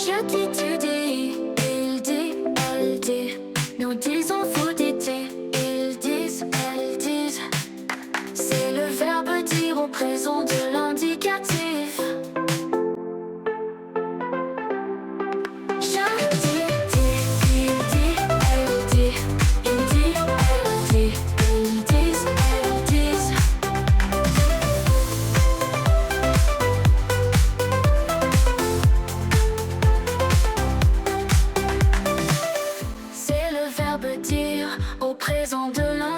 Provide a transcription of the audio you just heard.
Je dis, tu dis, il dit, elle dit. Nous disons vous dites, ils disent, elles disent. C'est le verbe dire au présent de l'indicatif. Je dis, il dit, elle dit. Il dit, elle dit. Ils disent, elles disent. C'est le verbe dire au présent de l'indicatif.